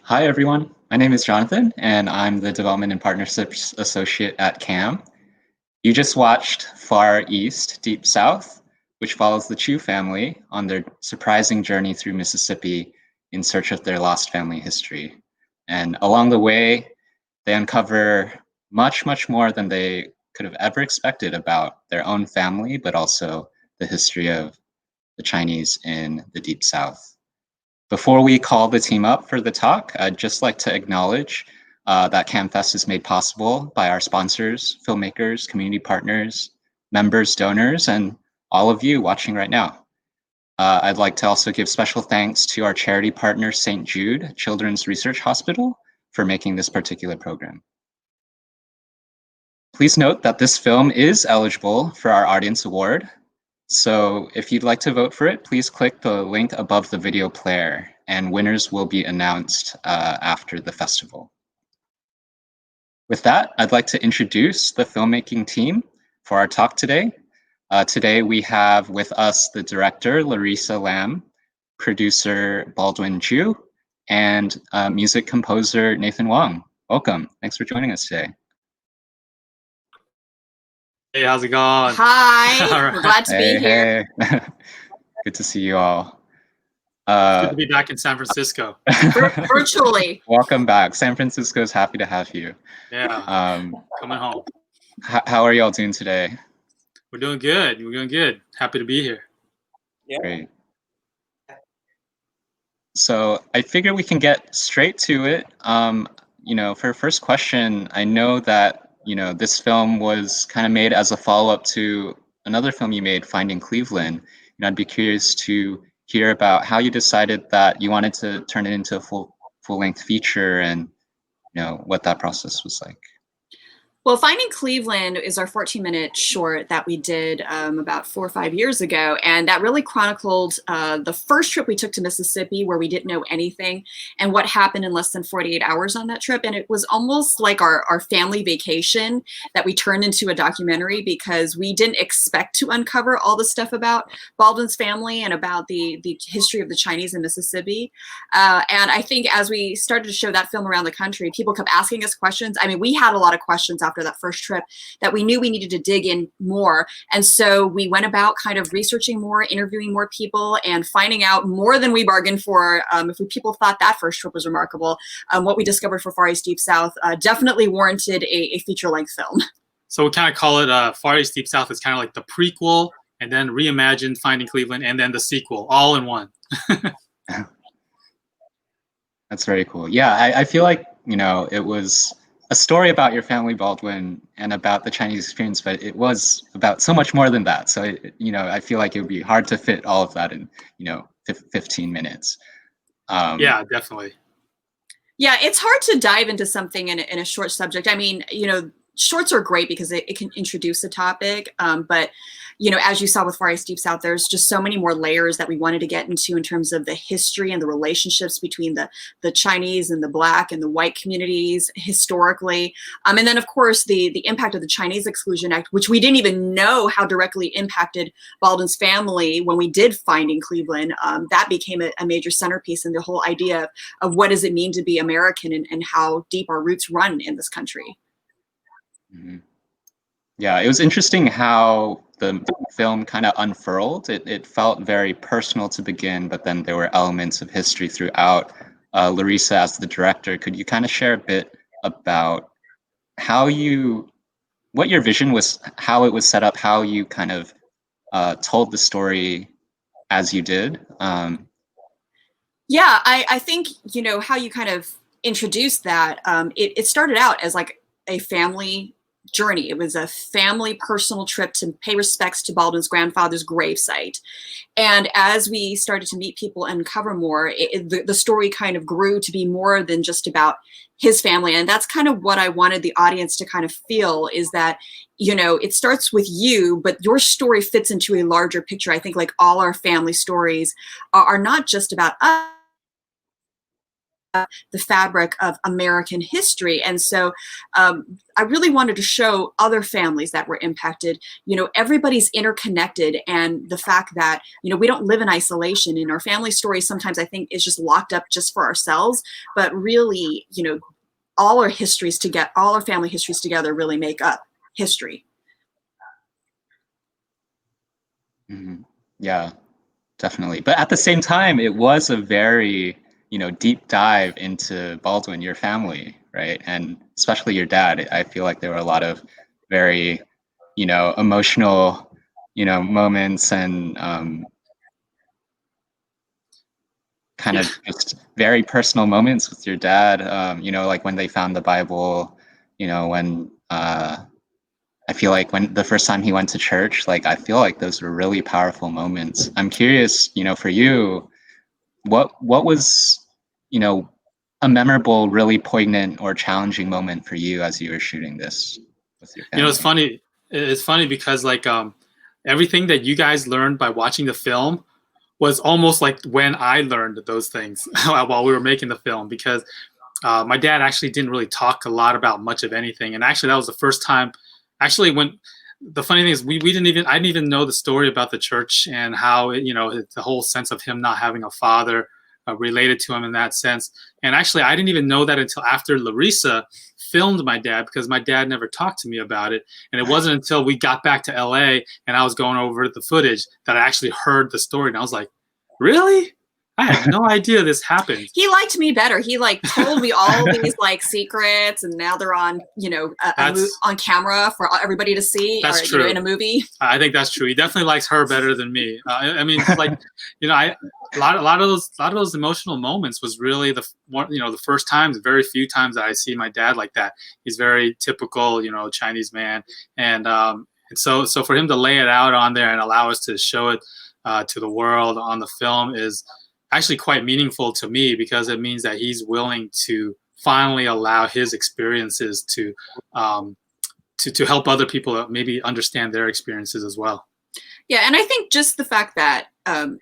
Hi, everyone. My name is Jonathan, and I'm the Development and Partnerships Associate at CAAM. You just watched Far East, Deep South, which follows the Chiu family on their surprising journey through Mississippi in search of their lost family history. And along the way, they uncover much, much more than they could have ever expected about their own family, but also the history of the Chinese in the Deep South. Before we call the team up for the talk, I'd just like to acknowledge that CAAMFest is made possible by our sponsors, filmmakers, community partners, members, donors, and all of you watching right now. I'd like to also give special thanks to our charity partner, St. Jude Children's Research Hospital, for making this particular program. Please note that this film is eligible for our Audience Award. So if you'd like to vote for it, please click the link above the video player, and winners will be announced after the festival. With that, I'd like to introduce the filmmaking team for our talk today. Today we have with us the director, Larissa Lam, producer, Baldwin Chiu, and music composer, Nathan Wang. Welcome. Thanks for joining us today. Hey, how's it going? Hi, we're glad to be here. Hey. Good to see you all. It's good to be back in San Francisco. Virtually. Welcome back. San Francisco's happy to have you. Yeah, coming home. How are y'all doing today? We're doing good. We're doing good. Happy to be here. Yeah. Great. So I figure we can get straight to it. For first question, I know that this film was kind of made as a follow-up to another film you made, Finding Cleveland. I'd be curious to hear about how you decided that you wanted to turn it into a full-length feature, and what that process was like. Well, Finding Cleveland is our 14-minute short that we did about 4 or 5 years ago. And that really chronicled the first trip we took to Mississippi, where we didn't know anything, and what happened in less than 48 hours on that trip. And it was almost like our family vacation that we turned into a documentary, because we didn't expect to uncover all the stuff about Baldwin's family and about the history of the Chinese in Mississippi. And I think as we started to show that film around the country, people kept asking us questions. I mean, we had a lot of questions after that first trip that we knew we needed to dig in more. And so we went about kind of researching more, interviewing more people, and finding out more than we bargained for. If people thought that first trip was remarkable, what we discovered for Far East Deep South definitely warranted a feature-length film. So we kind of call it Far East Deep South is kind of like the prequel, and then reimagined Finding Cleveland, and then the sequel, all in one. That's very cool. Yeah, I feel like, it was a story about your family, Baldwin, and about the Chinese experience, but it was about so much more than that. So, I feel like it would be hard to fit all of that in, 15 minutes. Yeah, definitely. Yeah, it's hard to dive into something in a short subject. I mean, shorts are great because it can introduce a topic, but as you saw with Far East Deep South, there's just so many more layers that we wanted to get into in terms of the history and the relationships between the Chinese and the Black and the white communities historically. And then, of course, the impact of the Chinese Exclusion Act, which we didn't even know how directly impacted Baldwin's family when we did Finding Cleveland. That became a major centerpiece in the whole idea of what does it mean to be American, and how deep our roots run in this country. Mm-hmm. Yeah, it was interesting how the film kind of unfurled. It felt very personal to begin, but then there were elements of history throughout. Larissa, as the director, could you kind of share a bit about what your vision was, how it was set up, how you kind of told the story as you did? Yeah, I think, how you kind of introduced that, it started out as like a family journey. It was a family personal trip to pay respects to Baldwin's grandfather's gravesite. And as we started to meet people and cover more, the story kind of grew to be more than just about his family. And that's kind of what I wanted the audience to kind of feel, is that, it starts with you, but your story fits into a larger picture. I think like all our family stories are not just about us, the fabric of American history. And so I really wanted to show other families that were impacted. You know, everybody's interconnected, and the fact that, you know, we don't live in isolation. In our family stories, sometimes I think is just locked up just for ourselves, but really, you know, all our histories together, all our family histories together really make up history. Mm-hmm. Yeah, definitely. But at the same time, it was a very, you know, deep dive into Baldwin, your family, right? And especially your dad. I feel like there were a lot of very, you know, emotional, you know, moments and kind of just very personal moments with your dad. You know, like when they found the Bible, you know, when I feel like when the first time he went to church, like I feel like those were really powerful moments. I'm curious, you know, for you, what was, you know, a memorable, really poignant or challenging moment for you as you were shooting this with your family? You know, it's funny. It's funny because like everything that you guys learned by watching the film was almost like when I learned those things while we were making the film, because my dad actually didn't really talk a lot about much of anything. And actually that was the first time, actually when, the funny thing is I didn't even know the story about the church and how, you know, the whole sense of him not having a father related to him in that sense. And actually I didn't even know that until after Larissa filmed my dad, because my dad never talked to me about it. And it wasn't until we got back to LA and I was going over the footage that I actually heard the story. And I was like, really? I had no idea this happened. He liked me better. He like told me all these like secrets, and now they're on, you know, on camera for everybody to see. That's or, true. You know, in a movie. I think that's true. He definitely likes her better than me. I mean, like, you know, a lot of those emotional moments was really the first times, very few times that I see my dad like that. He's very typical, you know, Chinese man, and so for him to lay it out on there and allow us to show it to the world on the film is actually quite meaningful to me, because it means that he's willing to finally allow his experiences to help other people maybe understand their experiences as well. Yeah, and I think just the fact that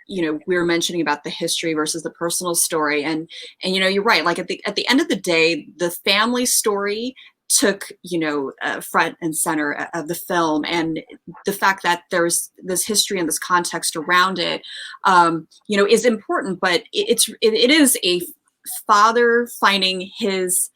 you know, we were mentioning about the history versus the personal story, and you know, you're right. Like at the end of the day, the family story took, you know, front and center of the film, and the fact that there's this history and this context around it, you know, is important. But it is a father finding his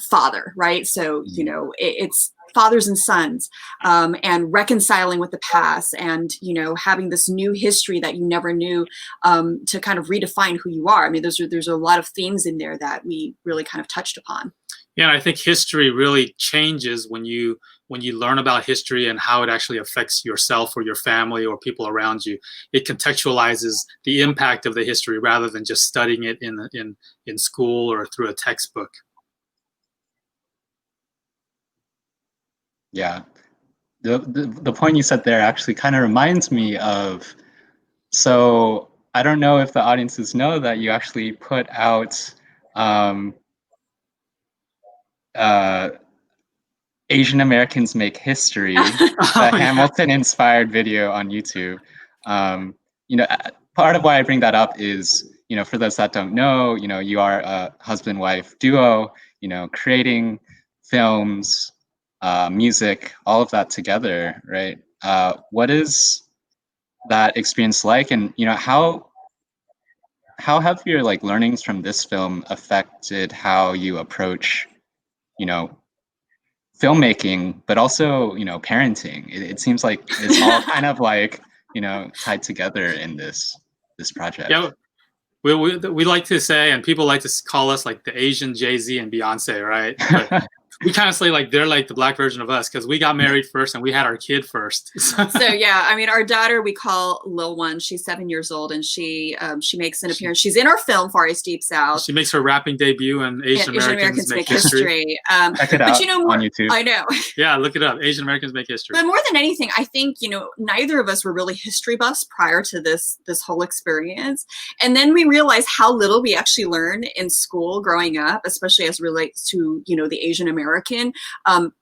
father, right? So, you know, it's fathers and sons, and reconciling with the past, and, you know, having this new history that you never knew, to kind of redefine who you are. I mean, there's a lot of themes in there that we really kind of touched upon. Yeah, and I think history really changes when you learn about history and how it actually affects yourself or your family or people around you. It contextualizes the impact of the history rather than just studying it in school or through a textbook. Yeah, the point you said there actually kind of reminds me of, so I don't know if the audiences know that you actually put out Asian Americans Make History, the Hamilton-inspired video on YouTube. You know, part of why I bring that up is, you know, for those that don't know, you know, you are a husband-wife duo, you know, creating films, music, all of that together, right? What is that experience like, and you know, how have your like learnings from this film affected how you approach, you know, filmmaking, but also, you know, parenting? It seems like it's all kind of like, you know, tied together in this project. Yeah, we like to say, and people like to call us like the Asian Jay-Z and Beyonce, right? But we kind of say like they're like the black version of us, because we got married first and we had our kid first. So yeah, I mean, our daughter we call Lil One. She's 7 years old, and she makes an appearance. She's in our film Far East Deep South. She makes her rapping debut in Asian Americans Make History. Check it out, but, you know, on YouTube. I know. Yeah, look it up. Asian Americans Make History. But more than anything, I think, you know, neither of us were really history buffs prior to this whole experience, and then we realized how little we actually learn in school growing up, especially as it relates to, you know, the Asian American American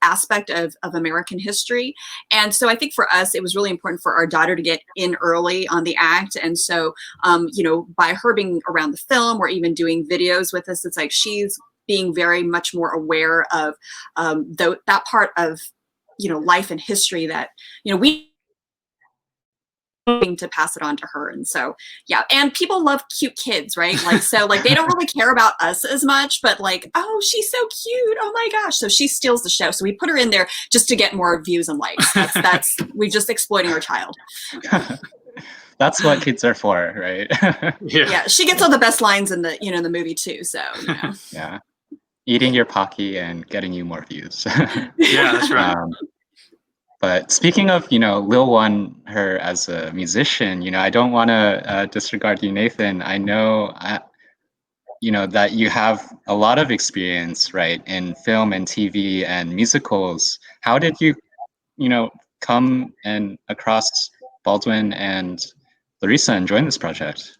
aspect of American history. And so I think for us, it was really important for our daughter to get in early on the act. And so, you know, by her being around the film or even doing videos with us, it's like she's being very much more aware of that part of, you know, life and history that, you know, we to pass it on to her. And so, yeah. And people love cute kids, right? Like, so like, they don't really care about us as much, but like, oh, she's so cute. Oh my gosh. So she steals the show. So we put her in there just to get more views and likes. That's we're just exploiting our child. That's what kids are for, right? Yeah. She gets all the best lines in the, you know, the movie too. So, you know. Yeah. Eating your Pocky and getting you more views. Yeah, that's right. But speaking of, you know, Lil One, her as a musician, you know, I don't want to disregard you, Nathan. I know, you know, that you have a lot of experience, right, in film and TV and musicals. How did you, you know, come and across Baldwin and Larissa and join this project?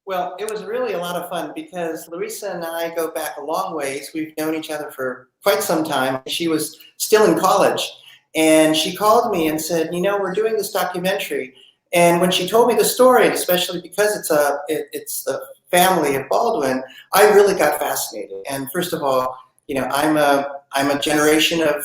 Well, it was really a lot of fun because Larissa and I go back a long ways. We've known each other for quite some time. She was still in college, and she called me and said, you know, we're doing this documentary. And when she told me the story, especially because it's the family of Baldwin, I really got fascinated. And first of all, you know, I'm a generation of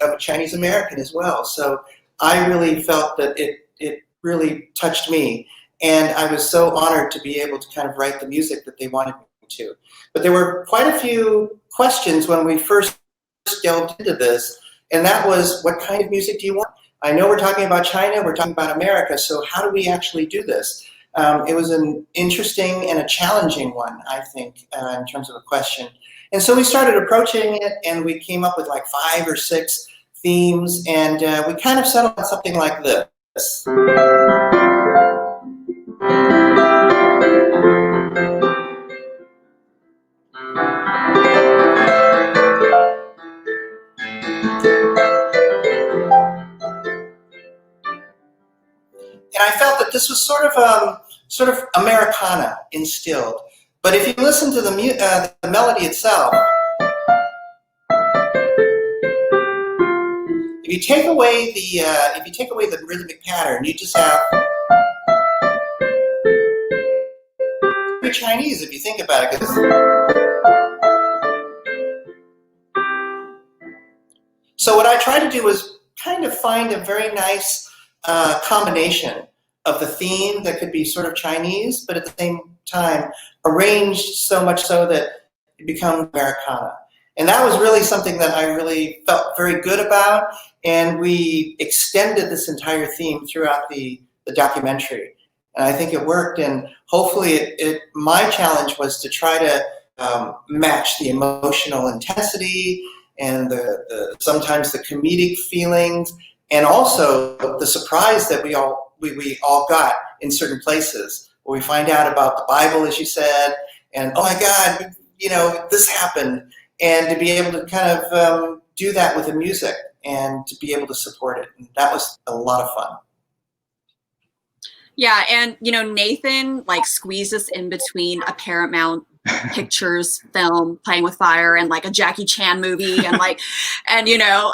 a Chinese American as well. So I really felt that it really touched me. And I was so honored to be able to kind of write the music that they wanted me to. But there were quite a few questions when we first delved into this, and that was, what kind of music do you want? I know we're talking about China, we're talking about America, so how do we actually do this? It was an interesting and a challenging one, I think, in terms of a question. And so we started approaching it, and we came up with like 5 or 6 themes, and we kind of settled on something like this. And I felt that this was sort of Americana instilled. But if you listen to the melody itself, if you take away the rhythmic pattern, you just have very Chinese if you think about it. So what I tried to do was kind of find a very nice combination of the theme that could be sort of Chinese, but at the same time arranged so much so that it becomes Americana. And that was really something that I really felt very good about, and we extended this entire theme throughout the documentary. And I think it worked, and hopefully my challenge was to try to match the emotional intensity and sometimes the comedic feelings, and also the surprise that we all got in certain places where we find out about the Bible, as you said, and oh my God, you know, this happened, and to be able to kind of do that with the music and to be able to support it. And that was a lot of fun. Yeah, and you know, Nathan like squeezed us in between a Paramount Pictures film, Playing with Fire, and like a Jackie Chan movie, and like, and you know,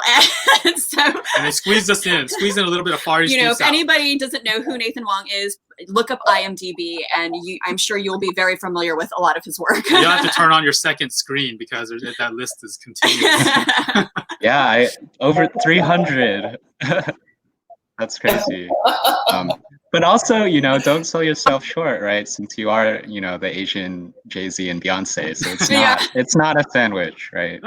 and so and they squeezed in a little bit of Far East. You know, if anybody doesn't know who Nathan Wang is, look up IMDb, and I'm sure you'll be very familiar with a lot of his work. You'll have to turn on your second screen because that list is continuous. Yeah, over 300. That's crazy. But also, you know, don't sell yourself short, right? Since you are, you know, the Asian Jay-Z and Beyonce, so it's not a sandwich, right?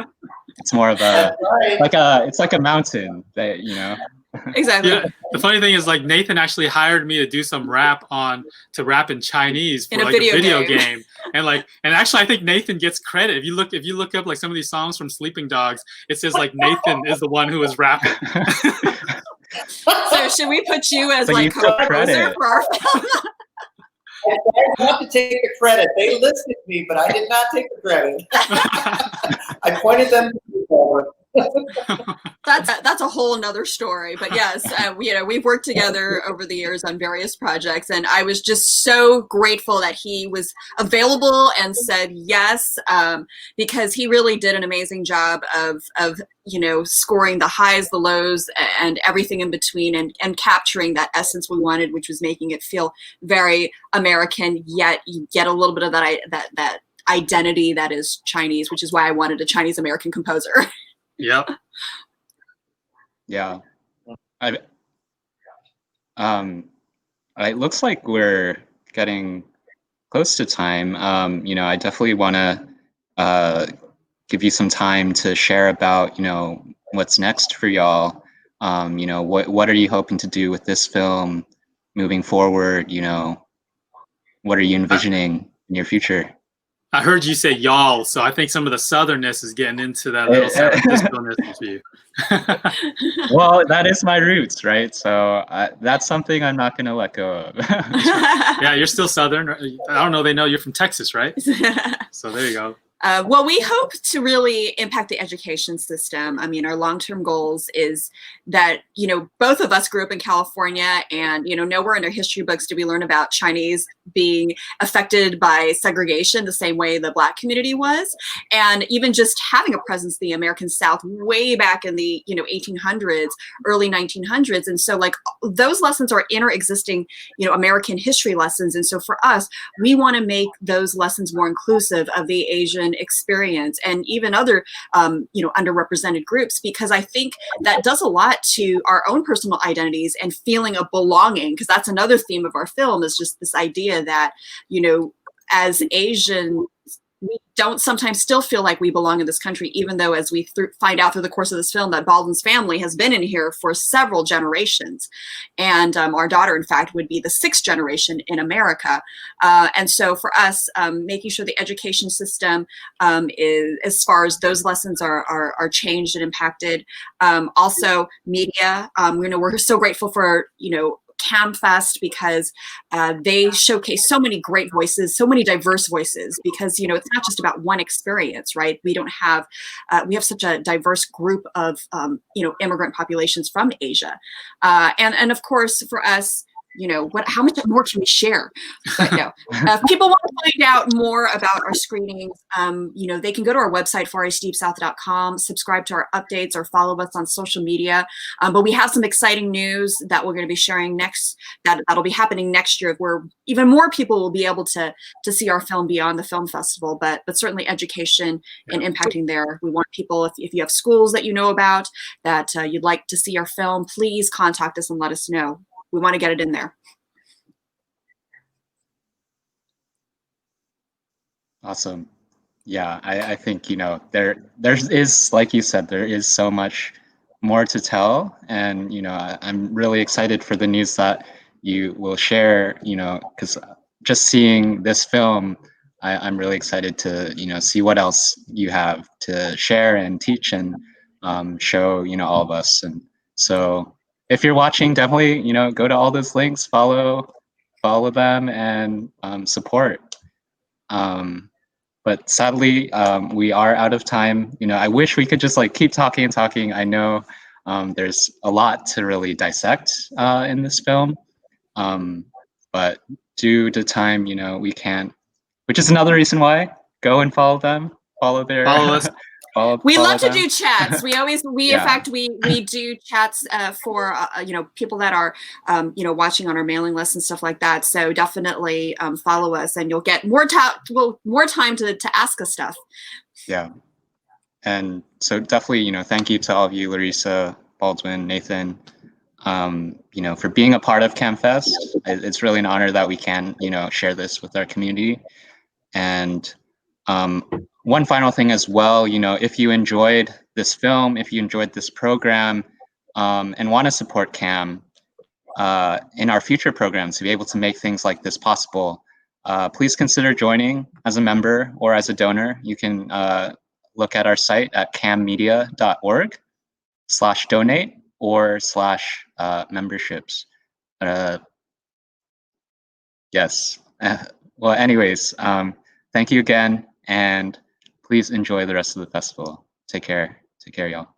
It's more of it's like a mountain that, you know. Exactly. Yeah. The funny thing is, like, Nathan actually hired me to do some rap in Chinese for like a video game. And actually I think Nathan gets credit. If you look up like some of these songs from Sleeping Dogs, it says like Nathan is the one who was rapping. So should we put you as like co-producer for our film? I have to take the credit. They listed me, but I did not take the credit. I pointed them to the forward. that's a whole another story. But yes, we've worked together over the years on various projects, and I was just so grateful that he was available and said yes, because he really did an amazing job of scoring the highs, the lows, and everything in between, and capturing that essence we wanted, which was making it feel very American, yet you get a little bit of that identity that is Chinese, which is why I wanted a Chinese American composer. Yep. Yeah. It looks like we're getting close to time. I definitely want to give you some time to share about, what's next for y'all. What are you hoping to do with this film moving forward? What are you envisioning in your future? I heard you say y'all, so I think some of the southernness is getting into that little San Francisco-ness with you. Well, that is my roots, right? So that's something I'm not going to let go of. Yeah, you're still southern. I don't know. They know you're from Texas, right? So there you go. Well, we hope to really impact the education system. I mean, our long-term goals is that, both of us grew up in California, and, nowhere in our history books do we learn about Chinese being affected by segregation the same way the Black community was. And even just having a presence in the American South way back in the, 1800s, early 1900s. And so those lessons are inter-existing, American history lessons. And so for us, we want to make those lessons more inclusive of the Asian experience and even other underrepresented groups, because I think that does a lot to our own personal identities and feeling of belonging, because that's another theme of our film, is just this idea that as Asian, we don't sometimes still feel like we belong in this country, even though, as we find out through the course of this film, that Baldwin's family has been in here for several generations. And our daughter, in fact, would be the 6th generation in America. And so for us, making sure the education system is, as far as those lessons are changed and impacted. Also media, we're so grateful for, CAAMFest, because they showcase so many great voices, so many diverse voices, because, it's not just about one experience, right? We don't have, we have such a diverse group of, immigrant populations from Asia. And of course, for us, how much more can we share? But no, if people want to find out more about our screenings, they can go to our website, fareastdeepsouth.com, subscribe to our updates, or follow us on social media. But we have some exciting news that we're going to be sharing next, that'll be happening next year, where even more people will be able to see our film beyond the film festival, but certainly education and impacting there. We want people, if you have schools that you know about that you'd like to see our film, please contact us and let us know. We want to get it in there. Awesome. Yeah, I think, there is, like you said, there is so much more to tell. And, I'm really excited for the news that you will share, because just seeing this film, I'm really excited to, see what else you have to share and teach and show, all of us. And so if you're watching, definitely, go to all those links, follow them, and support. But sadly, we are out of time. I wish we could just keep talking and talking. I know there's a lot to really dissect in this film, but due to time, we can't. Which is another reason why go and follow them, follow us. We follow love them. to do chats. We Yeah. In fact, we do chats for people that are watching on our mailing list and stuff like that. So definitely follow us, and you'll get more time to ask us stuff. Yeah, and so definitely, thank you to all of you, Larissa, Baldwin, Nathan, for being a part of CAAMFest. It's really an honor that we can, share this with our community. And one final thing as well, if you enjoyed this film, if you enjoyed this program, and want to support CAAM in our future programs to be able to make things like this possible, please consider joining as a member or as a donor. You can look at our site at caammedia.org/donate or /memberships. Yes. Well, anyways, thank you again, and please enjoy the rest of the festival. Take care. Take care, y'all.